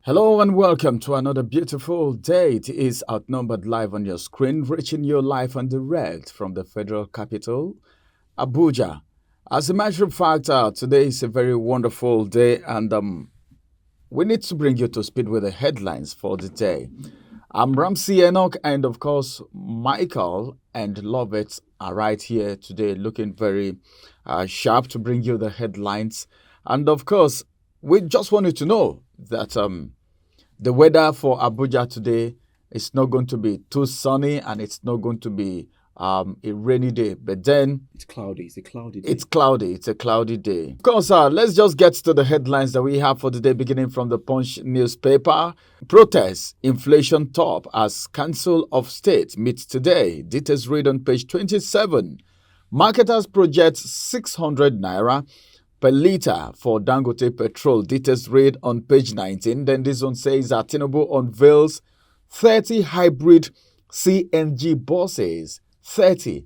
Hello and welcome to another beautiful day. It is outnumbered live on your screen, reaching you live and direct from the federal capital, Abuja. As a matter of fact, today is a very wonderful day, and we need to bring you to speed with the headlines for the day. I'm Ramsey Enoch, and of course, Michael and Lovett are right here today, looking very sharp to bring you the headlines. And of course, we just wanted to know that the weather for Abuja today is not going to be too sunny and it's not going to be a rainy day. But then It's cloudy. It's a cloudy day. it's cloudy. It's a cloudy day. Of course, let's just get to the headlines that we have for the day, beginning from the Punch newspaper. Protests, inflation top as Council of State meets today. Details read on page 27. Marketers project 600 naira per litre for Dangote petrol. Details read on page 19. Then this one says that Tinubu unveils 30 hybrid CNG buses. 30.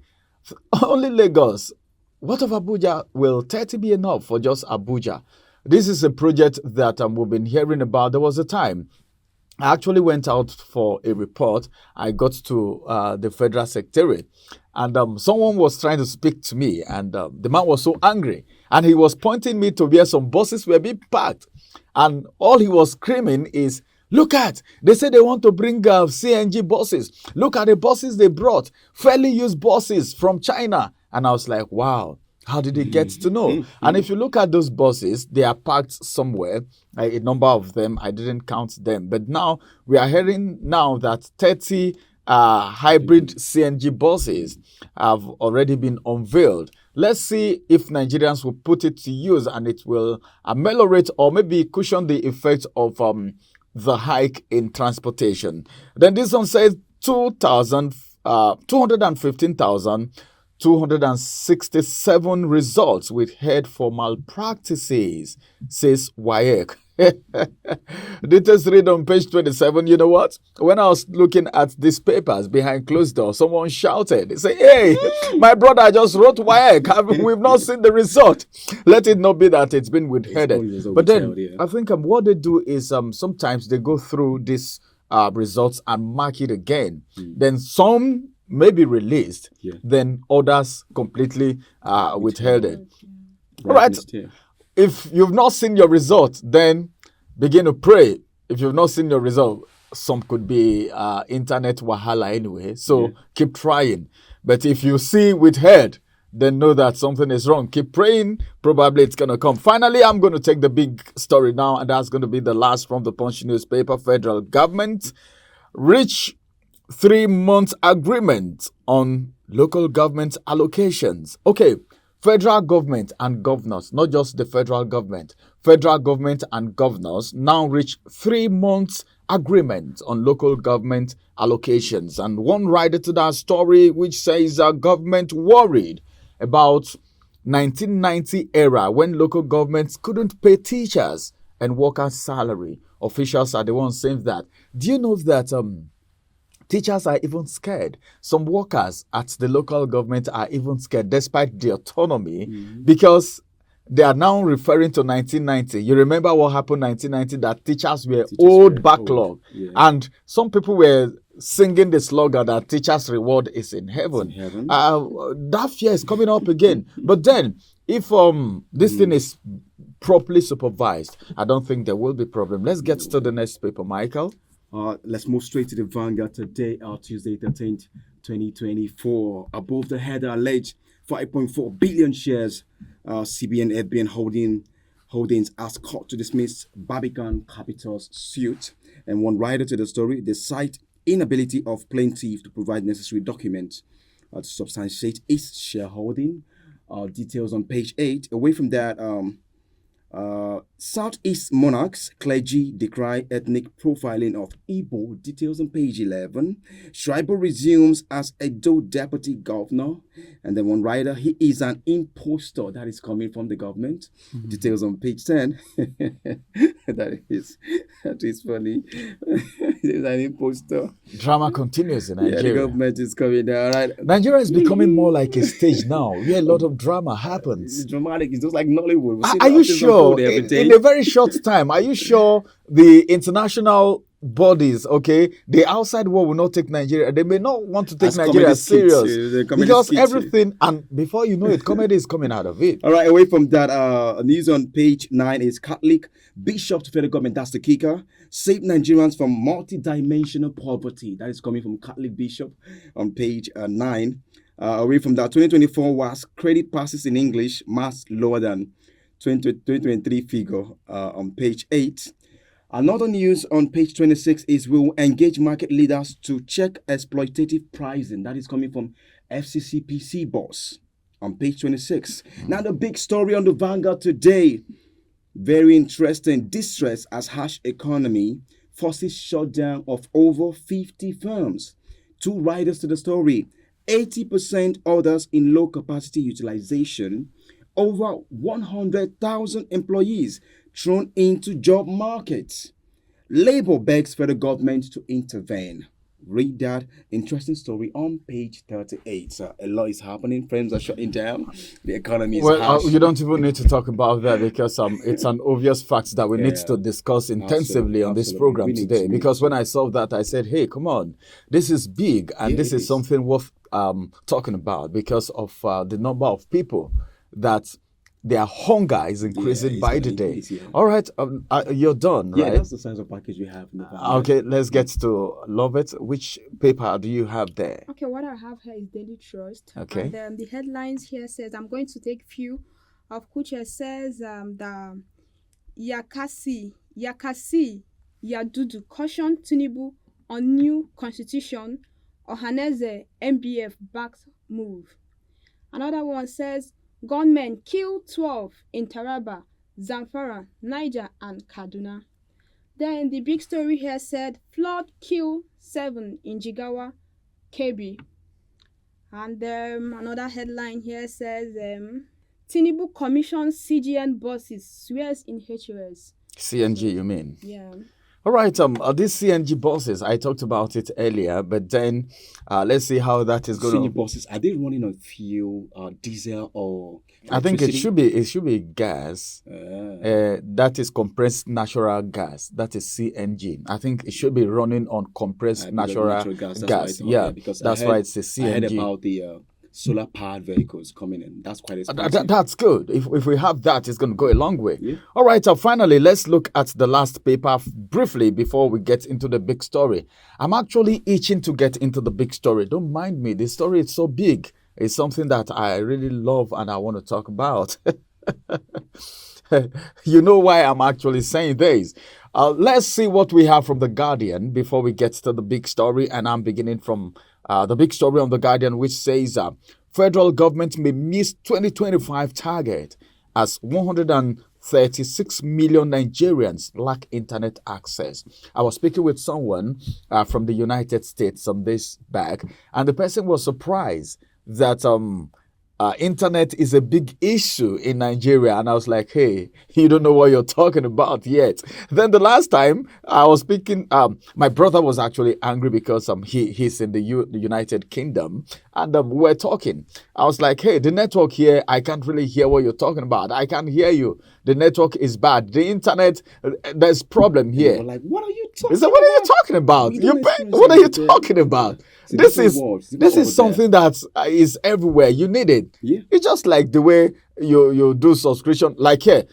Only Lagos. What of Abuja? Will 30 be enough for just Abuja? This is a project that we've been hearing about. There was a time I actually went out for a report. I got to the federal secretariat, and someone was trying to speak to me, and the man was so angry, and he was pointing me to where some buses were being parked, and all he was screaming is, "Look at! They say they want to bring CNG buses. Look at the buses they brought, fairly used buses from China." And I was like, "Wow." How did he get to know? And if you look at those buses, they are parked somewhere, a number of them. I didn't count them. But now we are hearing now that 30 hybrid CNG buses have already been unveiled. Let's see if Nigerians will put it to use and it will ameliorate or maybe cushion the effect of the hike in transportation. Then this one says 267 results with head for malpractices, says WAEC. Details read on page 27. You know what? When I was looking at these papers behind closed doors, someone shouted, they say, "Hey, my brother just wrote WAEC. We've not seen the result." Let it not be that it's been withheld. But then I think what they do is sometimes they go through these results and mark it again. Then some may be released, then others completely withheld it. All right. If you've not seen your result, then begin to pray. If you've not seen your result, some could be internet wahala anyway. So keep trying. But if you see withheld, then know that something is wrong. Keep praying. Probably it's going to come. Finally, I'm going to take the big story now, and that's going to be the last from the Punch newspaper. Federal government reach 3-month agreement on local government allocations. Okay, federal government and governors, not just the federal government and governors now reach 3 months agreement on local government allocations. And one writer to that story which says government worried about 1990 era when local governments couldn't pay teachers and workers' salary. Officials are the ones saying that. Do you know that teachers are even scared? Some workers at the local government are even scared despite the autonomy because they are now referring to 1990. You remember what happened in 1990? That teachers were old backlog. And some people were singing the slogan that teachers' reward is in heaven. That fear is coming up again. But then, if this thing is properly supervised, I don't think there will be problem. Let's get to the next paper, Michael. Let's move straight to the Vanguard today, Tuesday 13th, 2024. Above the header alleged 5.4 billion shares, CBN FBN Holdings asked court to dismiss Barbican Capital's suit. And one writer to the story, they cite inability of plaintiff to provide necessary documents to substantiate its shareholding. Details on page 8. Away from that, Southeast monarchs, clergy decry ethnic profiling of Igbo. Details on page 11. Schreiber resumes as Edo deputy governor. And then one writer, he is an impostor. That is coming from the government. Details on page 10. That is funny. He's an imposter. Drama continues in Yeah, the Nigeria. government is coming down, right? Nigeria is becoming more like a stage now where a lot of drama happens. It's dramatic. It's just like Nollywood. We see Are you things sure unfold every day. in a very short time, are you sure the international bodies, okay, the outside world will not take Nigeria? They may not want to take As Nigeria comedy skits, serious the comedy because skits. everything, and before you know it, comedy is coming out of it. All right, away from that, news on page 9 is Catholic Bishop to federal government. That's the kicker. Save Nigerians from multi-dimensional poverty. That is coming from Catholic Bishop on page 9. Away from that, 2024 was credit passes in English, maths lower than 2023 figure on page 8. Another news on page 26 is we will engage market leaders to check exploitative pricing. That is coming from FCCPC boss on page 26. Now the big story on the Vanguard today. Very interesting. Distress as harsh economy forces shutdown of over 50 firms. Two riders to the story. 80% orders in low capacity utilization. Over 100,000 employees thrown into job markets. Labour begs federal government to intervene. Read that interesting story on page 38. So a lot is happening. Firms are shutting down. The economy is harsh. You don't even need to talk about that because it's an obvious fact that we need to discuss intensively on this program today. Because when I saw that, I said, hey, come on, this is big and this is something worth talking about because of the number of people that their hunger is increasing by the day. All right, you're done, right? Yeah, that's the size of package we have. In the okay, let's get to Love It. Which paper do you have there? Okay, what I have here is Daily Trust. Okay. And the headlines here says, I'm going to take few of which it says the Yakasi, Yadudu caution Tinubu on new constitution, Ohaneze MBF backed move. Another one says, gunmen kill 12 in Taraba, Zamfara, Niger, and Kaduna. Then the big story here said, flood kill 7 in Jigawa, Kebbi. And another headline here says, Tinubu commissions CGN buses, swears in HOS. CNG, you mean? Yeah. All right, these CNG buses, I talked about it earlier, but then let's see how that is going to... CNG buses, are they running on fuel, diesel, or I think it should be gas. That is compressed natural gas. That is CNG. I think it should be running on compressed natural gas. Yeah, because that's why it's a CNG. I heard about the solar powered vehicles coming in. That's quite expensive. That's good. If we have that, it's going to go a long way. Yeah. All right. Finally, let's look at the last paper briefly before we get into the big story. I'm actually itching to get into the big story. Don't mind me. The story is so big. It's something that I really love and I want to talk about. You know why I'm actually saying this. Let's see what we have from The Guardian before we get to the big story. And I'm beginning from the big story on The Guardian, which says federal government may miss 2025 target as 136 million Nigerians lack internet access. I was speaking with someone from the United States some days back, and the person was surprised that internet is a big issue in Nigeria. And I was like, hey, you don't know what you're talking about yet. Then the last time I was speaking, my brother was actually angry because he's in the United Kingdom. And we were talking. I was like, hey, the network here, I can't really hear what you're talking about. I can't hear you. The network is bad. The internet, there's problem here. Like, what are you talking about? What are you talking about? What are you talking about? This is something that is everywhere. You need it. Yeah. It's just like the way you do subscription. Like here,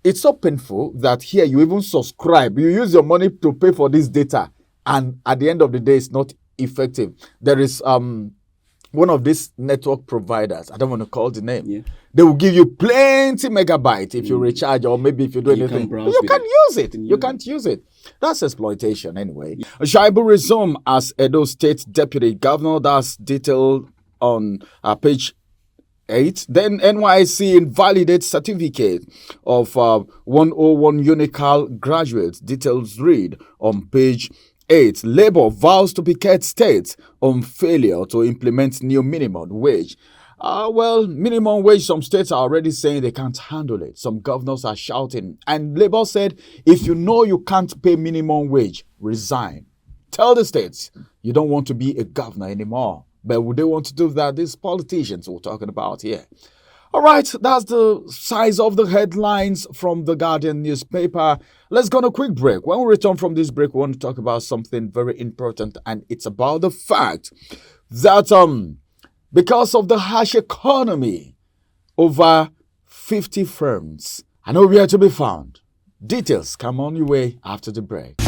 it's so painful that here you even subscribe. You use your money to pay for this data, and at the end of the day, it's not effective. There is one of these network providers. I don't want to call the name. Yeah. They will give you plenty megabyte if you recharge, or maybe if you do anything. You can use it. You can't use it. That's exploitation anyway. Shaibu resume as Edo State Deputy Governor. That's detailed on page 8. Then NYC invalidates certificate of 101 Unical graduates. Details read on page 8. Labour vows to picket states on failure to implement new minimum wage. Minimum wage, some states are already saying they can't handle it. Some governors are shouting. And Labour said, if you know you can't pay minimum wage, resign. Tell the states you don't want to be a governor anymore. But would they want to do that? These politicians we're talking about here. All right, that's the size of the headlines from the Guardian newspaper. Let's go on a quick break. When we return from this break, we want to talk about something very important, and it's about the fact that because of the harsh economy, over 50 firms are nowhere to be found. Details come on your way after the break.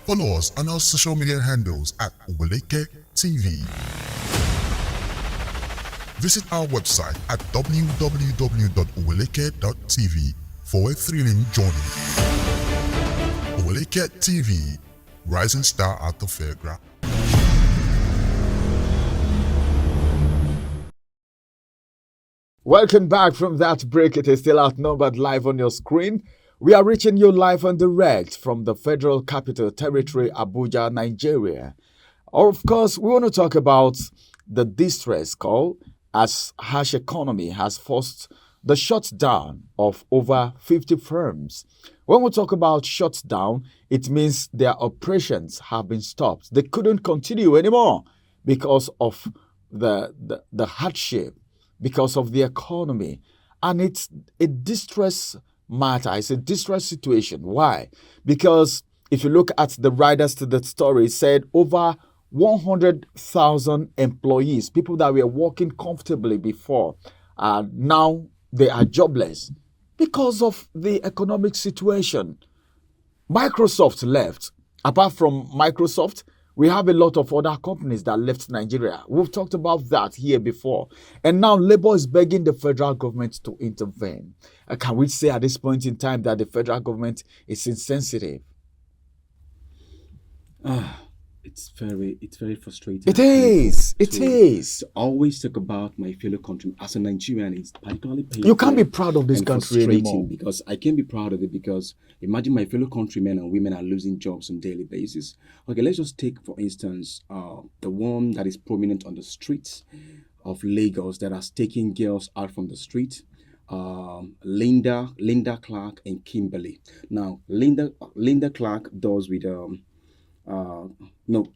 Follow us on our social media handles at Oweleketv. Visit our website at www.oweleketv for a thrilling journey. Oweleketv, rising star at the fairground. Welcome back from that break. It is still outnumbered live on your screen. We are reaching you live and direct from the Federal Capital Territory, Abuja, Nigeria. Of course, we want to talk about the distress call as harsh economy has forced the shutdown of over 50 firms. When we talk about shutdown, it means their operations have been stopped. They couldn't continue anymore because of the hardship, because of the economy. And it's a distress matter. It's a distress situation. Why? Because if you look at the riders to the story, it said over 100,000 employees, people that were working comfortably before, now they are jobless because of the economic situation. Microsoft left. Apart from Microsoft, we have a lot of other companies that left Nigeria. We've talked about that here before. And now Labour is begging the federal government to intervene. Can we say at this point in time that the federal government is insensitive? It's very frustrating. It is. To always talk about my fellow countrymen as a Nigerian is particularly painful. You can't be proud of this country anymore. Because I can't be proud of it because imagine my fellow countrymen and women are losing jobs on a daily basis. Okay, let's just take for instance the one that is prominent on the streets of Lagos that has taken girls out from the street. Linda Clark and Kimberly. Now Linda Clark does with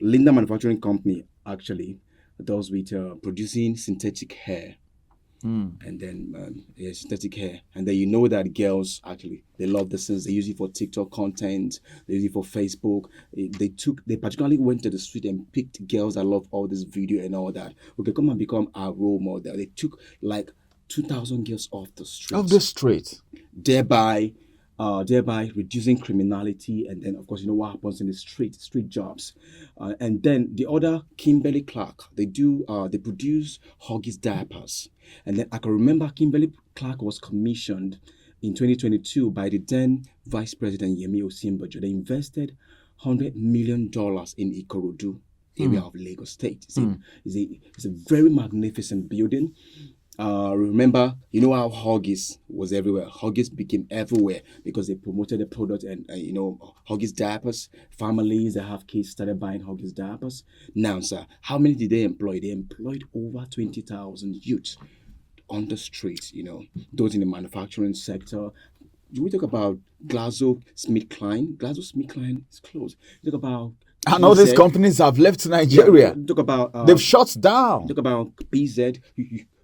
Linda Manufacturing Company actually does with producing synthetic hair. And then synthetic hair, and then you know that girls actually they love the sense. They use it for TikTok content, they use it for Facebook. They particularly went to the street and picked girls that love all this video and all that. Okay, come and become our role model. They took like 2,000 girls off the street. Thereby reducing criminality, and then of course you know what happens in the street jobs, and then the other Kimberly Clark, they produce Huggies diapers, and then I can remember Kimberly Clark was commissioned in 2022 by the then Vice President Yemi Osinbajo. They invested $100 million in Ikorodu area of Lagos State. It's a very magnificent building. Remember, you know how Huggies was everywhere. Huggies became everywhere because they promoted the product, and Huggies diapers. Families that have kids started buying Huggies diapers. Now, sir, how many did they employ? They employed over 20,000 youths on the streets. Those in the manufacturing sector. We talk about GlaxoSmithKline. GlaxoSmithKline is closed. We talk about and all these companies have left Nigeria. Talk about they've shut down. Talk about PZ.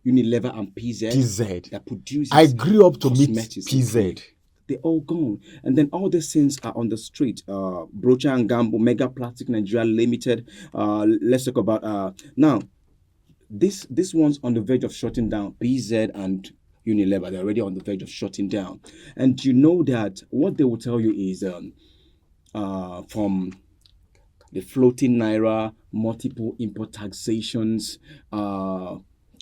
Unilever and PZ that produces. I grew up to meet PZ. They're all gone, and then all these things are on the street. Brocha and Gamble, Mega Plastic Nigeria Limited. Let's talk about now. This one's on the verge of shutting down. PZ and Unilever, they're already on the verge of shutting down, and you know that what they will tell you is from the floating naira, multiple import taxations,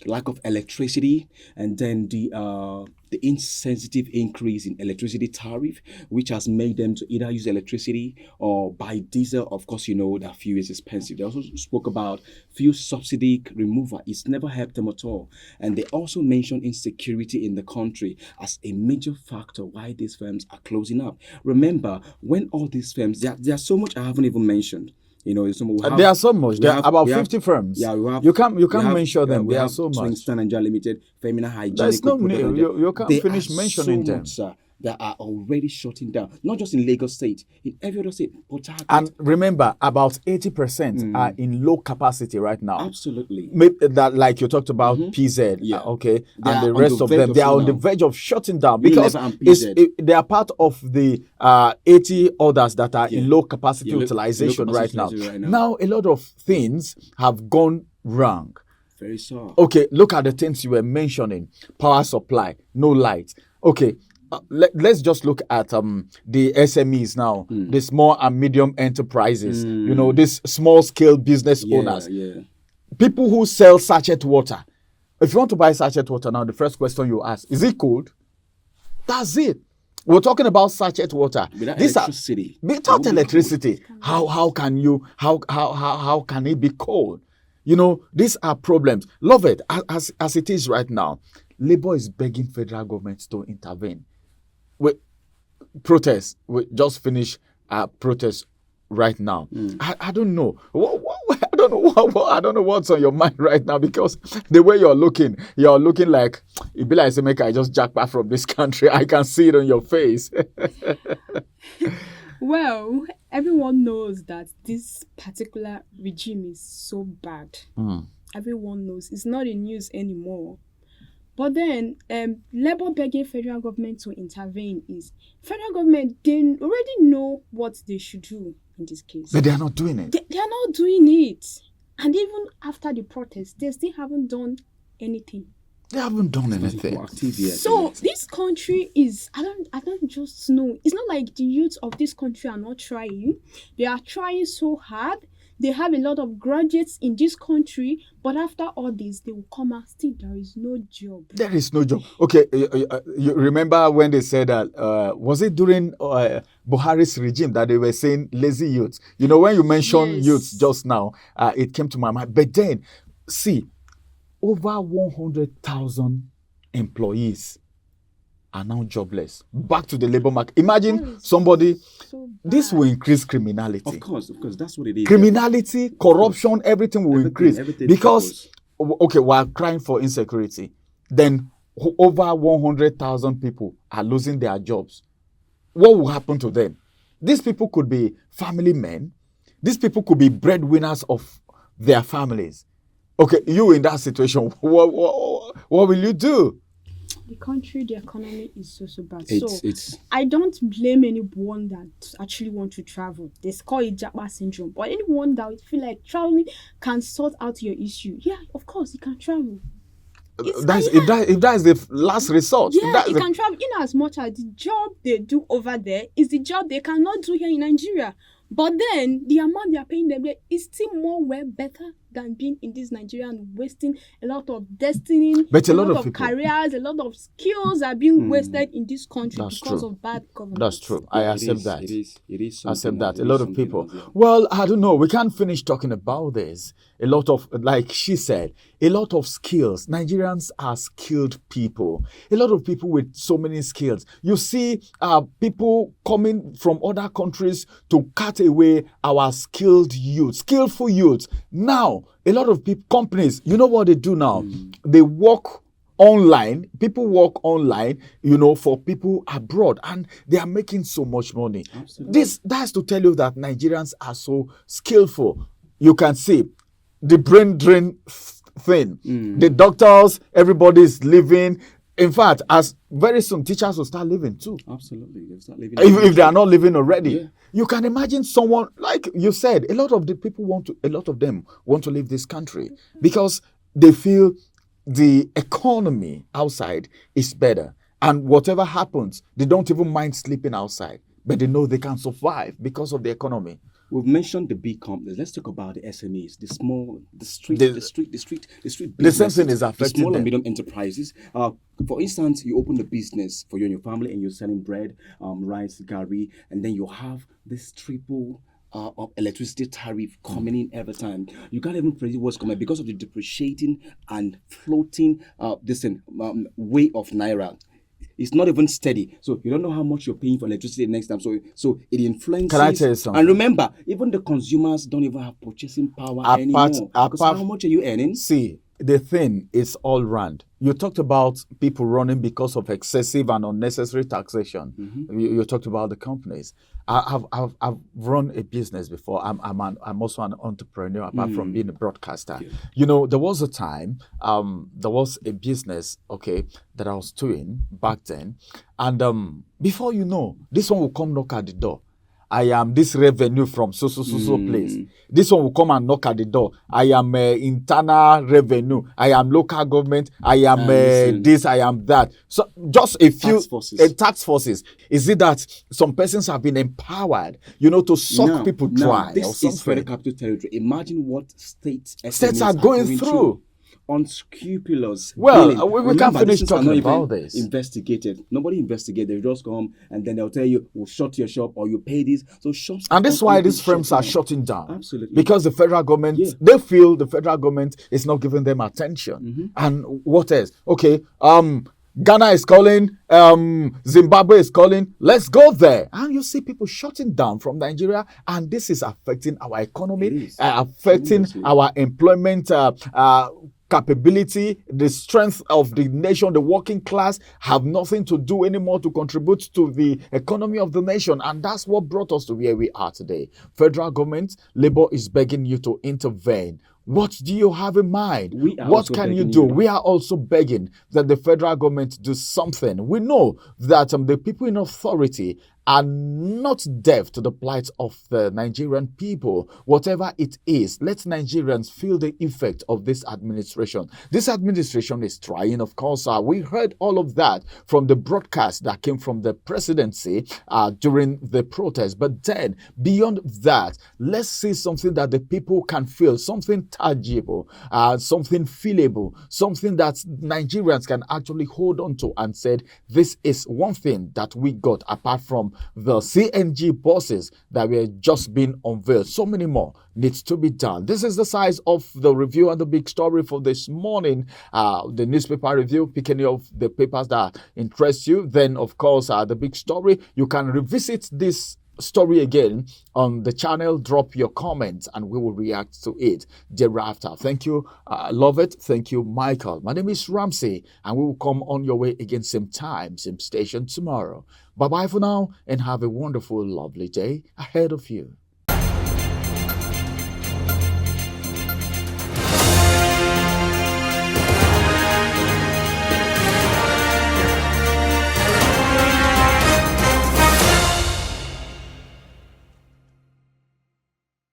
lack of electricity, and then the insensitive increase in electricity tariff, which has made them to either use electricity or buy diesel. Of course, you know that fuel is expensive. They also spoke about fuel subsidy removal. It's never helped them at all. And they also mentioned insecurity in the country as a major factor why these firms are closing up. Remember, when all these firms, there's so much I haven't even mentioned. There are so much. There are about 50 firms. Yeah, you can't mention them. There are so much. Swingstar Nigeria Limited, Feminine Hygienic. There's no need. You can't finish mentioning them. Sir. that are already shutting down, not just in Lagos State, in every other state. Port Harcourt. And remember, about 80% are in low capacity right now. Absolutely. Maybe that, like you talked about PZ, Yeah. okay, They and are the on rest the of verge them, of they are on the shutting down. verge of shutting down because Unilever and PZ. they are part of the 80 others that are in low capacity Yeah, low utilization capacity right now. utilization right now. Now, a lot of things have gone wrong. Very sorry. Okay, look at the things you were mentioning. Power supply, no light. Okay, let's just look at the SMEs now, the small and medium enterprises, these small scale business owners, Yeah. people who sell sachet water. If you want to buy sachet water now, the first question you ask, is it cold? That's it. We're talking about sachet water. Without These electricity. without electricity, how can it be cold? These are problems. Love it as it is right now. Labour is begging federal government to intervene. We we just finished protest right now. I don't know. I don't know what's on your mind right now, because the way you're looking like it be like say make I just jack back from this country. I can see it on your face. Well, everyone knows that this particular regime is so bad. Everyone knows. It's not in news anymore. But then, Labour begging federal government to intervene is federal government, they already know what they should do in this case. But they are not doing it. They are not doing it. And even after the protest, they still haven't done anything. They haven't done anything. So this country is, I don't just know. It's not like the youth of this country are not trying. They are trying so hard. They have a lot of graduates in this country, but after all this, they will come out. Still, there is no job. There is no job. Okay, you remember when they said that, was it during Buhari's regime that they were saying lazy youths? When you mentioned youths just now, it came to my mind. But then, see, over 100,000 employees are now jobless. Back to the labor market. Imagine somebody, this will increase criminality. Of course, that's what it is. Criminality, corruption, everything will increase. Because, triggers. okay, we're crying for insecurity. Then over 100,000 people are losing their jobs. What will happen to them? These people could be family men. These people could be breadwinners of their families. Okay, you in that situation, what will you do? The country, the economy is so bad. It's I don't blame anyone that actually want to travel. They call it Japa syndrome. But anyone that feel like traveling can sort out your issue. Yeah, of course, you can travel. If that is the last resort. Yeah, you can travel in as much as the job they do over there is the job they cannot do here in Nigeria. But then the amount they are paying them there is still better than being in this Nigeria and wasting a lot of destiny, but a lot of people, careers, a lot of skills are being wasted in this country because of bad government. That's true. I accept that. It is. I accept that. A lot of people. Well, I don't know. We can't finish talking about this. A lot of, like she said, a lot of skills. Nigerians are skilled people. A lot of people with so many skills. You see people coming from other countries to cut away our skillful youth. Now, a lot of companies, you know what they do now? They work online. People work online, for people abroad, and they are making so much money. Absolutely. That's to tell you that Nigerians are so skillful. You can see the brain drain thing. The doctors, everybody is living. In fact, as very soon, teachers will start living too. Absolutely, they'll start living. If they are not living already. Yeah. You can imagine someone, like you said, a lot of them want to leave this country because they feel the economy outside is better. And whatever happens, they don't even mind sleeping outside, but they know they can survive because of the economy. We've mentioned the big companies. Let's talk about the SMEs, the street The same thing is affecting the small them. and medium enterprises. For instance, you open a business for you and your family, and you're selling bread, rice, gari, and then you have this triple of electricity tariff coming in every time. You can't even predict what's coming because of the depreciating and floating way of naira. It's not even steady, so you don't know how much you're paying for electricity next time. So it influences. Can I tell you something? And remember, even the consumers don't even have purchasing power anymore. Because how much are you earning? See, the thing is all round. You talked about people running because of excessive and unnecessary taxation. You talked about the companies. I've run a business before. I'm also an entrepreneur apart from being a broadcaster. Yeah. You know, there was a time there was a business, okay, that I was doing back then, and before you know, this one will come knock at the door. I am this revenue from so place. This one will come and knock at the door. I am internal revenue. I am local government. I am this. I am that. So just a few tax forces. Is it that some persons have been empowered, you know, to suck people dry? This is federal capital territory. Imagine what states are going through. Unscrupulous. Well, we can't finish talking about this. Investigated. Nobody investigated. They just come and then they'll tell you, we'll shut your shop or you pay this. So shops. And that's why these firms are shutting down. Absolutely. Because the federal government, they feel the federal government is not giving them attention. And what else? Okay, Ghana is calling, Zimbabwe is calling, let's go there. And you see people shutting down from Nigeria, and this is affecting our economy, affecting our employment capability, the strength of the nation. The working class have nothing to do anymore to contribute to the economy of the nation, and that's what brought us to where we are today. Federal government, Labour is begging you to intervene. What do you have in mind? What can you do? We are also begging that the federal government do something. We know that the people in authority are not deaf to the plight of the Nigerian people. Whatever it is, let Nigerians feel the effect of this administration. This administration is trying, of course. We heard all of that from the broadcast that came from the presidency during the protest. But then, beyond that, let's see something that the people can feel, something tangible, something feelable, something that Nigerians can actually hold on to and said, this is one thing that we got apart from the CNG buses that were just being unveiled. So many more needs to be done. This is the size of the review and the big story for this morning. The newspaper review, picking up the papers that interest you. Then, of course, the big story. You can revisit this story again on the channel. Drop your comments and we will react to it thereafter. Thank you, love it. Thank you, Michael. My name is Ramsey, and we will come on your way again same time, same station tomorrow. Bye bye for now, and have a wonderful, lovely day ahead of you.